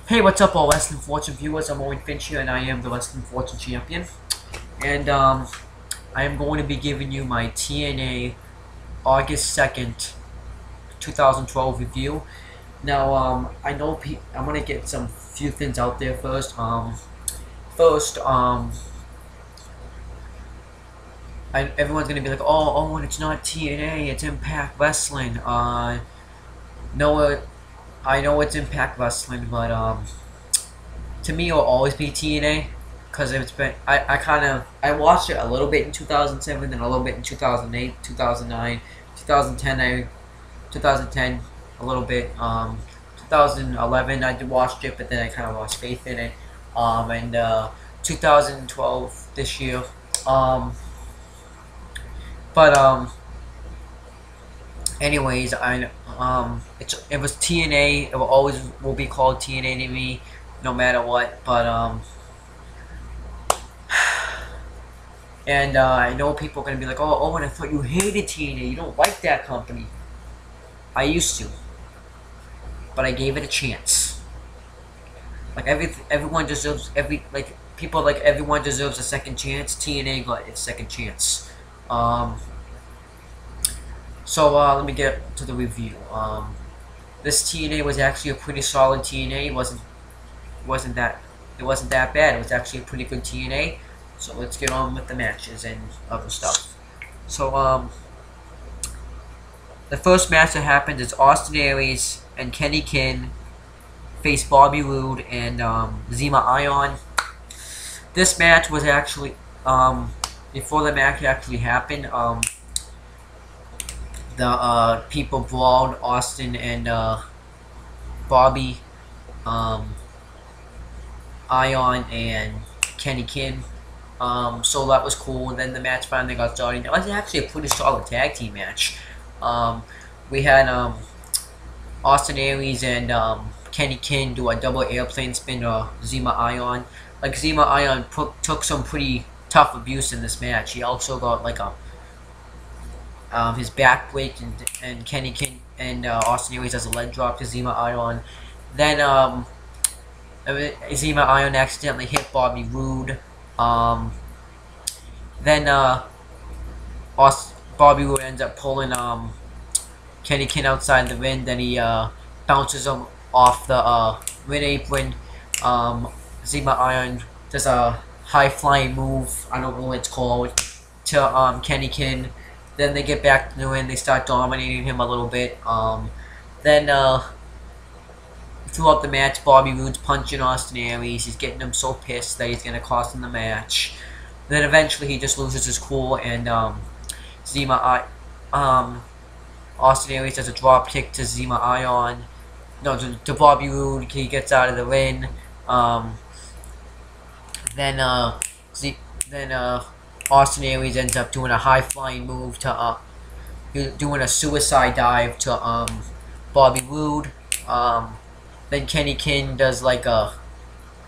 Hey, what's up, all Wrestling Fortune viewers? I'm Owen Finch here, and I am the Wrestling Fortune Champion. And I am going to be giving you my TNA August 2nd, 2012 review. Now, I know I'm gonna get some few things out there first. Everyone's gonna be like, "Oh, Owen, it's not TNA, it's Impact Wrestling." No, I know it's Impact Wrestling, but to me it'll always be TNA because it's been I watched it a little bit in 2007, then a little bit in 2008, 2009, 2010 a little bit. 2011 I did watch it, but then I kind of lost faith in it. And 2012 this year. Anyways, it was TNA. It will be called TNA to me, no matter what. But I know people are gonna be like, "Oh, Owen, I thought you hated TNA. You don't like that company." I used to, but I gave it a chance. Like everyone deserves everyone deserves a second chance. TNA got its second chance. So let me get to the review. This TNA was actually a pretty solid TNA. It wasn't that bad. It was actually a pretty good TNA. So let's get on with the matches and other stuff. So the first match that happened is Austin Aries and Kenny King face Bobby Roode and Zema Ion. This match was actually before the match actually happened. The people brawled Austin and Bobby, Ion, and Kenny King. So that was cool. And then the match finally got started. It was actually a pretty solid tag team match. We had Austin Aries and Kenny King do a double airplane spin to Zema Ion. Like, Zema Ion took some pretty tough abuse in this match. He also got like his back break, and Kenny King and Austin Aries does a leg drop to Zema Ion. Then Zema Ion accidentally hit Bobby Roode. Then Bobby Roode ends up pulling Kenny King outside the ring. Then he bounces him off the ring apron. Zema Ion does a high flying move, I don't know what it's called, to Kenny King. Then they get back to the ring. They start dominating him a little bit. Then throughout the match, Bobby Roode's punching Austin Aries. He's getting him so pissed that he's gonna cost him the match. Then eventually he just loses his cool, and Austin Aries does a drop kick to Zema Ion. No, to Bobby Roode. He gets out of the ring. Then Austin Aries ends up doing a high flying move to doing a suicide dive to Bobby Roode. Then Kenny King does like it's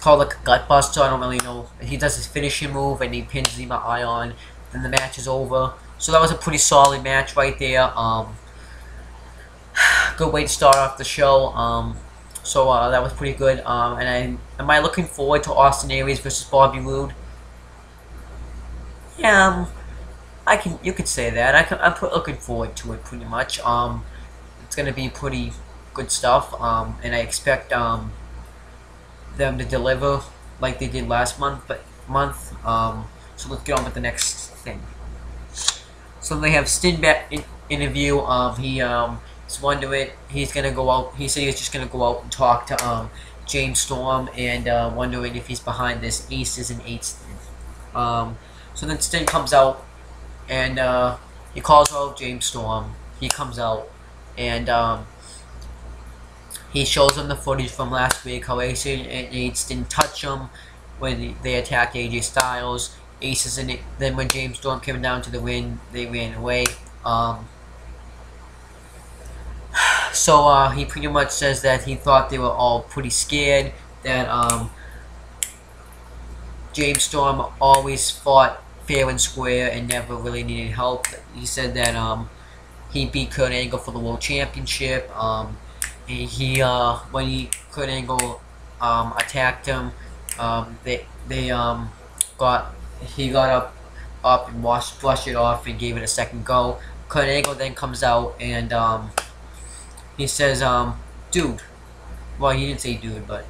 called like a gut buster. I don't really know. He does his finishing move and he pins Zema Ion. Then the match is over. So that was a pretty solid match right there. Good way to start off the show. So that was pretty good. Am I looking forward to Austin Aries versus Bobby Roode? Yeah, you could say that. I'm looking forward to it pretty much. It's gonna be pretty good stuff. And I expect them to deliver like they did last month. So let's get on with the next thing. So they have Stin back interview. He's wondering, he's gonna go out. He said he was just gonna go out and talk to James Storm, and wondering if he's behind this Aces and Eights thing. So then Stin comes out, and he calls out James Storm. He comes out, and he shows him the footage from last week, how Aces and Eights didn't touch him when they attacked AJ Styles. Aces and then when James Storm came down to the ring, they ran away. So he pretty much says that he thought they were all pretty scared, that James Storm always fought fair and square and never really needed help. He said that he beat Kurt Angle for the World Championship. When Kurt Angle attacked him. They got he got up and brushed it off and gave it a second go. Kurt Angle then comes out and he says, dude. Well, he didn't say dude, but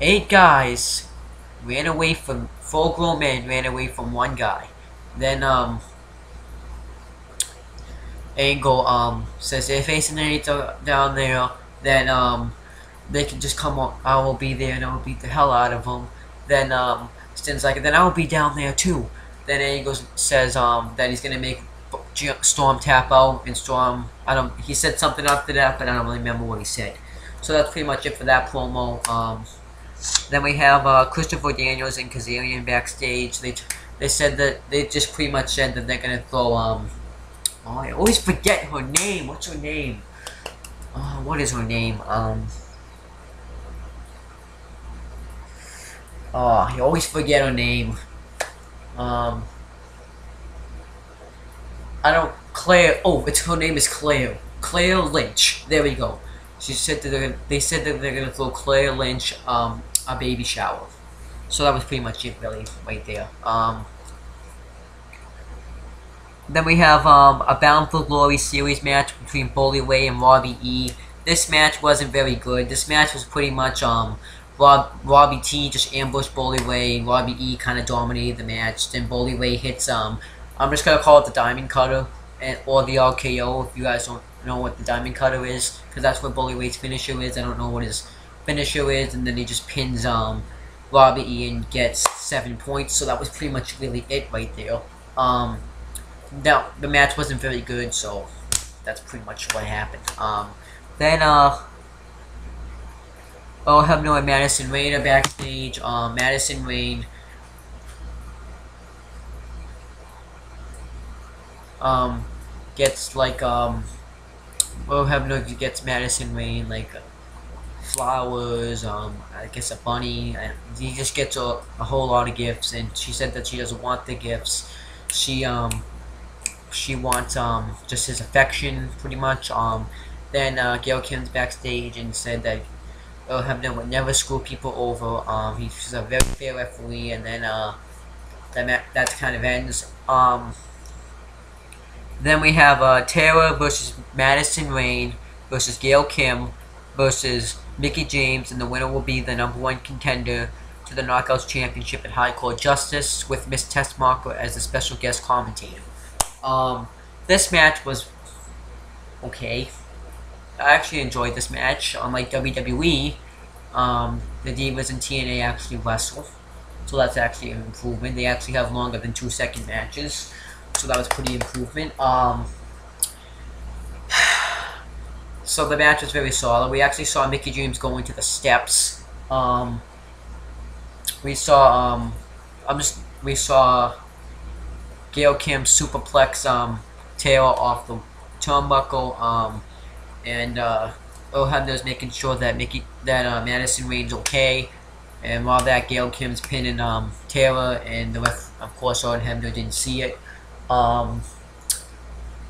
8 guys ran away from, full-grown men ran away from one guy. Then Angle says if facing any down there, then they can just come on. I will be there and I will beat the hell out of them. Then Stin's like, then I will be down there too. Then Angle says that he's gonna make Storm tap out, and Storm, he said something after that, but I don't really remember what he said. So that's pretty much it for that promo. Then we have Christopher Daniels and Kazarian backstage. They said that they just pretty much said that they're gonna throw oh, I always forget her name. What's her name? What is her name? Oh, I always forget her name. I don't, Claire, oh, her name is Claire. Claire Lynch. There we go. She said that they said that they're gonna throw Claire Lynch, a baby shower. So that was pretty much it, really, right there. Then we have, a Bound for Glory series match between Bully Ray and Robbie E. This match wasn't very good. This match was pretty much, Robbie T just ambushed Bully Ray. Robbie E kind of dominated the match. Then Bully Ray hits, I'm just gonna call it the Diamond Cutter, or the RKO if you guys don't know what the Diamond Cutter is, because that's what Bully Ray's finisher is. I don't know what his finisher is, and then he just pins Robbie E and gets 7 points. So that was pretty much really it right there. Now the match wasn't very good, so that's pretty much what happened. Then oh, I have no Madison Rayne are backstage. Madison Rayne gets like gets Madison Rayne like flowers, I guess a bunny, and he just gets a whole lot of gifts, and she said that she doesn't want the gifts. She wants just his affection pretty much. Then Gail Kim's backstage and said that Earl Hebner would never screw people over. He's a very fair referee, and then that kind of ends. Then we have Tara versus Madison Rayne versus Gail Kim versus Mickie James, and the winner will be the #1 contender to the Knockouts Championship at High Court Justice, with Miss Testmarker as the special guest commentator. This match was okay. I actually enjoyed this match. Unlike WWE, the Divas and TNA actually wrestle, so that's actually an improvement. They actually have longer than 2-second matches, so that was pretty improvement. So the match was very solid. We actually saw Mickie James going to the steps. We saw Gail Kim superplex Taylor off the turnbuckle, and Earl Hebner's making sure that Madison Rayne's okay. And while that, Gail Kim's pinning Taylor, and the ref, of course, Earl Hebner didn't see it.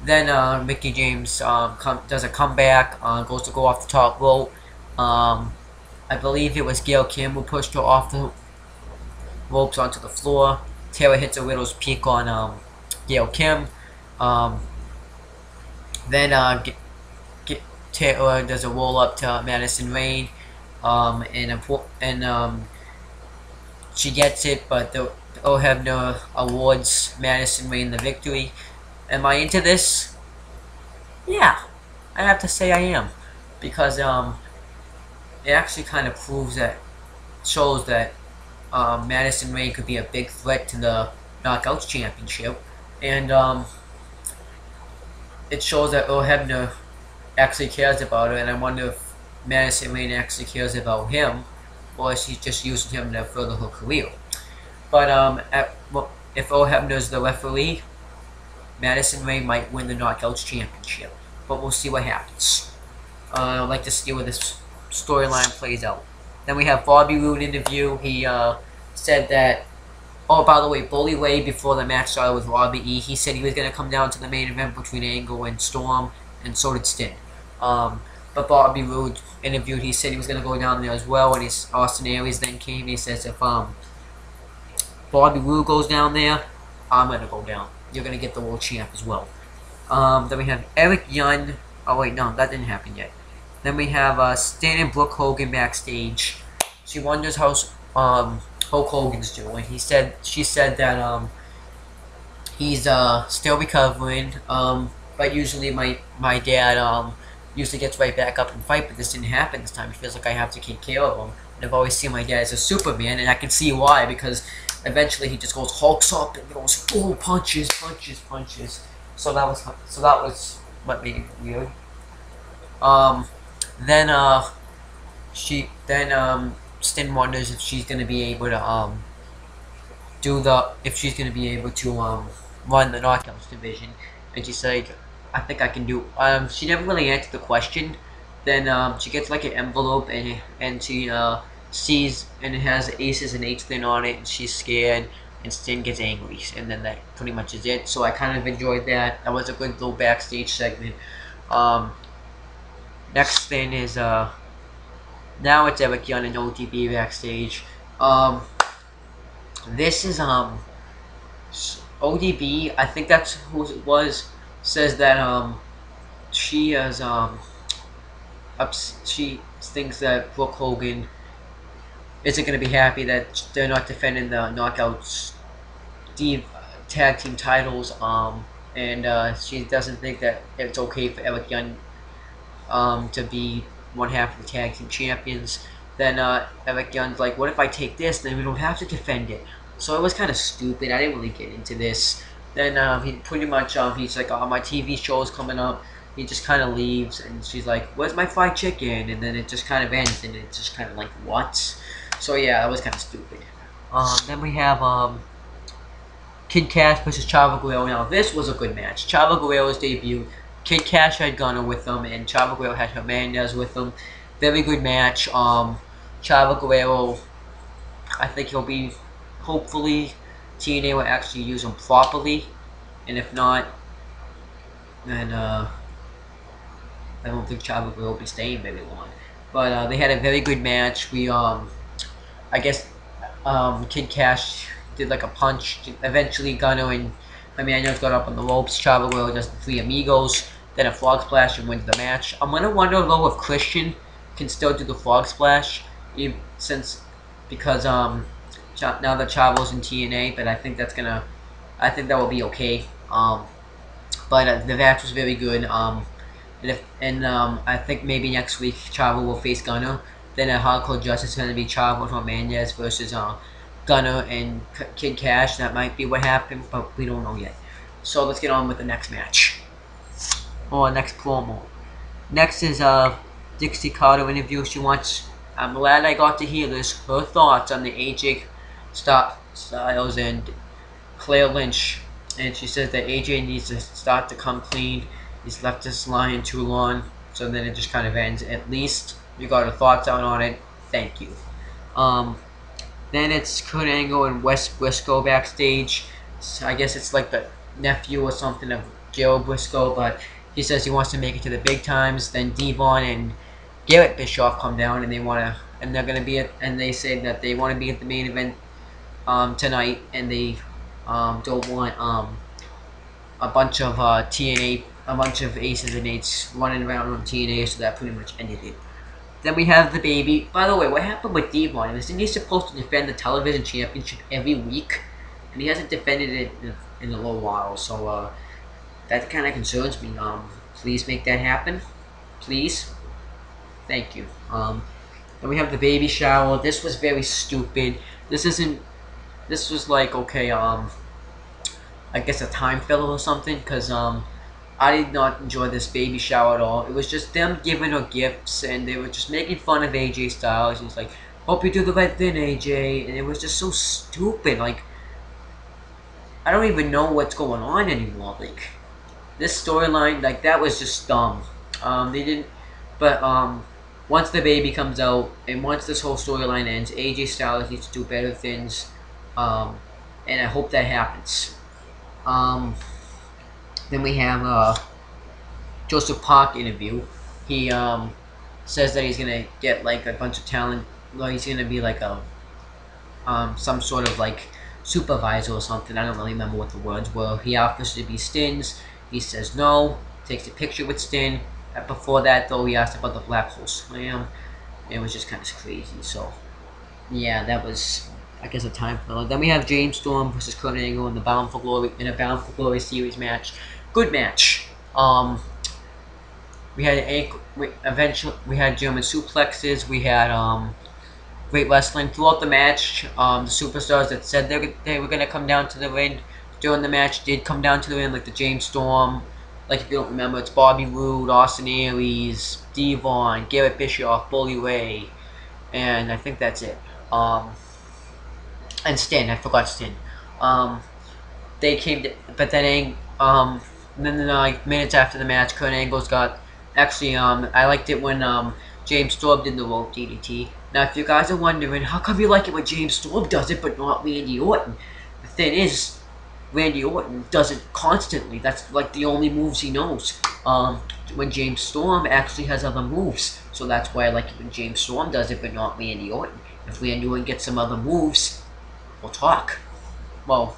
Then Mickie James does a comeback, goes to go off the top rope. I believe it was Gail Kim who pushed her off the ropes onto the floor. Taylor hits a widow's peak on Gail Kim. Then Taylor does a roll up to Madison Rayne, and she gets it, but Earl Hebner awards Madison Rayne the victory. Am I into this? Yeah, I have to say I am, because it actually kind of shows that Madison Rayne could be a big threat to the Knockouts Championship, and it shows that Earl Hebner actually cares about her, and I wonder if Madison Rayne actually cares about him, or if she's just using him to further her career. But if Earl Hebner's the referee, Madison Rayne might win the Knockouts Championship, but we'll see what happens. I'd like to see where this storyline plays out. Then we have Bobby Roode interview. He said that, oh, by the way, Bully Ray, before the match started with Robbie E, he said he was going to come down to the main event between Angle and Storm, and so did Sting. but Bobby Roode interviewed. He said he was gonna go down there as well, and Austin Aries then came. And he says if Bobby Roode goes down there, I'm gonna go down. You're gonna get the world champ as well. Then we have Eric Young. Oh wait, no, that didn't happen yet. Then we have Stan and Brooke Hogan backstage. She wonders how Hulk Hogan's doing. She said that he's still recovering. But usually my dad usually gets right back up and fight, but this didn't happen this time. It feels like I have to take care of him. And I've always seen my dad as a Superman, and I can see why, because eventually he just goes hulks up and goes punches. So that was what made it weird. Then Stin wonders if she's gonna be able to run the knockouts division, and she's like, I think I can do. She never really answered the question. Then she gets like an envelope, and she sees, and it has aces and eights thing on it, and she's scared, and Stin gets angry, and then that pretty much is it. So I kind of enjoyed that. That was a good little backstage segment. Next thing is now it's Eric Young and ODB backstage. This is ODB. I think that's who it was. Says that she is she thinks that Brooke Hogan isn't going to be happy that they're not defending the Knockouts tag team titles. And she doesn't think that it's okay for Eric Young to be one half of the tag team champions. Then Eric Young's like, what if I take this? Then we don't have to defend it. So it was kind of stupid. I didn't really get into this. Then he pretty much he's like, oh, my TV show is coming up. He just kind of leaves, and she's like, where's my fried chicken? And then it just kind of ends, and it's just kind of like, what? So yeah, that was kind of stupid. Then we have Kid Kash versus Chavo Guerrero. Now this was a good match. Chavo Guerrero's debut. Kid Kash had Gunner with them, and Chavo Guerrero had Hernandez with them. Very good match. Chavo Guerrero, I think he'll be, hopefully, TNA will actually use him properly, and if not, then I don't think Chavo Guerrero will be staying very long. But they had a very good match. I guess Kid Kash did like a punch. Eventually, Gunner and Hernandez got up on the ropes. Chavo Guerrero does the Three Amigos. Then a frog splash and wins the match. I'm gonna wonder though if Christian can still do the frog splash, because now that Chavo's in TNA, but I think that will be okay. But the match was very good. I think maybe next week Chavo will face Gunner. Then at Hardcore Justice is going to be Chavo Hernandez versus Gunner and Kid Kash. That might be what happened, but we don't know yet. So let's get on with the next match. Or next promo. Next is Dixie Carter interview. I'm glad I got to hear this. Her thoughts on the AJ Styles and Claire Lynch. And she says that AJ needs to start to come clean. He's left us lying too long. So then it just kind of ends. At least you got her thoughts out on it. Thank you. Then it's Kurt Angle and Wes Briscoe backstage. So I guess it's like the nephew or something of Gail Briscoe, but he says he wants to make it to the big times. Then Devon and Garrett Bischoff come down, and they say that they want to be at the main event tonight, and they don't want a bunch of TNA, a bunch of aces and eights running around on TNA, so that pretty much ended it. Then we have the baby. By the way, what happened with Devon? Isn't he supposed to defend the television championship every week? And he hasn't defended it in a little while, so that kind of concerns me. Please make that happen. Please. Thank you. Then we have the baby shower. This was very stupid. This was like, okay, I guess a time filler or something, because I did not enjoy this baby shower at all. It was just them giving her gifts, and they were just making fun of AJ Styles. It's like, hope you do the right thing, AJ. And it was just so stupid. Like, I don't even know what's going on anymore. Like, this storyline, like, that was just dumb. Once the baby comes out, and once this whole storyline ends, AJ Styles needs to do better things. And I hope that happens. Then we have Joseph POC interview. says that he's gonna get like a bunch of talent. Well, he's gonna be like a some sort of like supervisor or something. I don't really remember what the words were. He offers to be Stin's. He says no. Takes a picture with Stin. Before that, though, he asked about the Black Hole Slam. It was just kind of crazy. So yeah, that was, I guess, a time filler. Then we have James Storm versus Kurt Angle in the Bound for Glory series match. Good match. We had ankle. Eventually, we had German suplexes. We had great wrestling throughout the match. The superstars that said they were gonna come down to the ring during the match did come down to the ring, like the James Storm. Like if you don't remember, it's Bobby Roode, Austin Aries, Devon, Garrett Bischoff, Bully Ray, and I think that's it. And Stin, I forgot Stin. They came, but then like minutes after the match, Kurt Angle's got actually. I liked it when James Storm did the rope DDT. Now, if you guys are wondering, how come you like it when James Storm does it, but not Randy Orton? The thing is, Randy Orton does it constantly. That's like the only moves he knows. When James Storm actually has other moves, so that's why I like it when James Storm does it, but not Randy Orton. If Randy Orton gets some other moves, we'll talk. Well,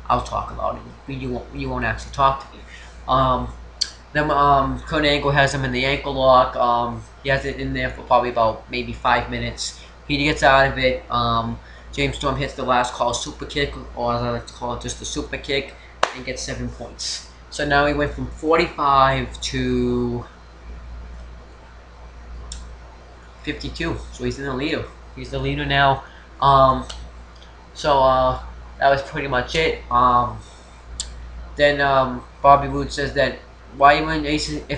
I'll talk about it. You won't actually talk to me. Then Kurt Angle has him in the ankle lock. He has it in there for probably about maybe 5 minutes. He gets out of it. James Storm hits the last call super kick, or as I like to call it, just the super kick, and gets 7 points. So now he went from 45 to 52. So he's in the leader. He's the leader now. That was pretty much it. Then Bobby Roode says that why when Ace isn't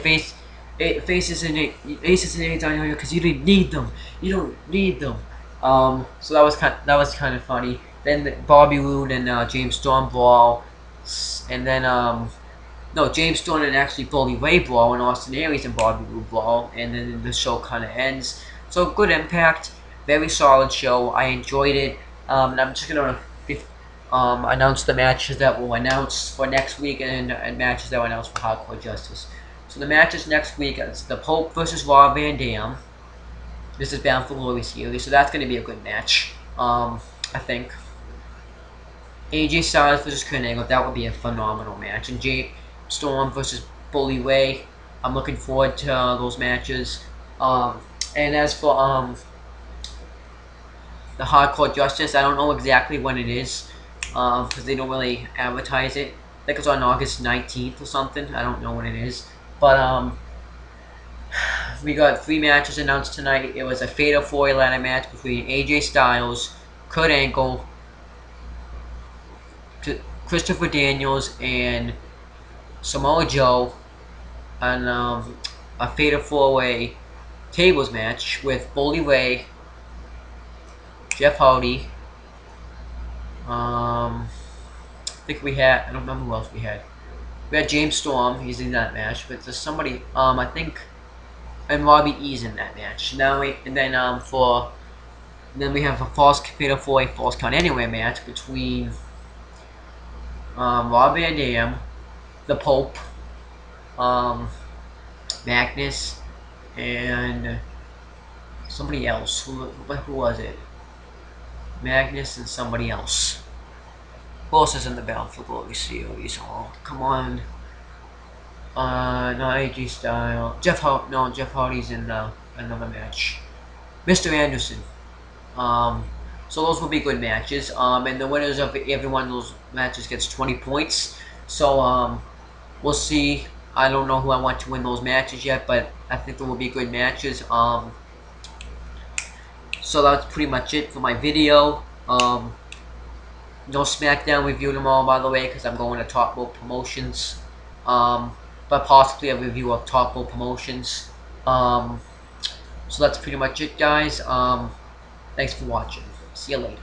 on here because you didn't need them. You don't need them. So that was kind of funny. Then Bobby Roode and James Storm brawl, and then no, James Storm and actually Bully Ray brawl, and Austin Aries and Bobby Roode brawl, and then the show kind of ends. So good impact, very solid show. I enjoyed it. And I'm just gonna announce the matches that we'll announce for next week and matches that we'll announce for Hardcore Justice. So the matches next week is the Pope versus Rob Van Dam. This is Bound for Glory series, so that's going to be a good match. I think. AJ Styles versus Kurt Angle, that would be a phenomenal match. And James Storm versus Bully Ray, I'm looking forward to those matches. And as for the Hardcore Justice, I don't know exactly when it is, because they don't really advertise it. I think it's on August 19th or something. I don't know when it is. But we got 3 matches announced tonight. It was a Fatal 4-Way ladder match between AJ Styles, Kurt Angle, Christopher Daniels, and Samoa Joe, and a Fatal 4-Way tables match with Bully Ray, Jeff Hardy. I think we had, I don't remember who else we had. We had James Storm, he's in that match, but there's somebody, I think, and Robbie E's in that match. Now then we have a Fatal 4-Way False Count Anywhere match between Rob Van Dam, the Pope, Magnus, and somebody else. Who was it? Magnus and somebody else. Who else is in the Bound for Glory series? Oh, come on. Not AJ Styles. Jeff Hardy's in another match. Mr. Anderson. So those will be good matches. And the winners of every one of those matches gets 20 points. So we'll see. I don't know who I want to win those matches yet, but I think there will be good matches. So that's pretty much it for my video. No SmackDown review tomorrow, by the way, because I'm going to Top Rope Promotions. But possibly a review of Top Rope Promotions. So that's pretty much it, guys. Thanks for watching. See you later.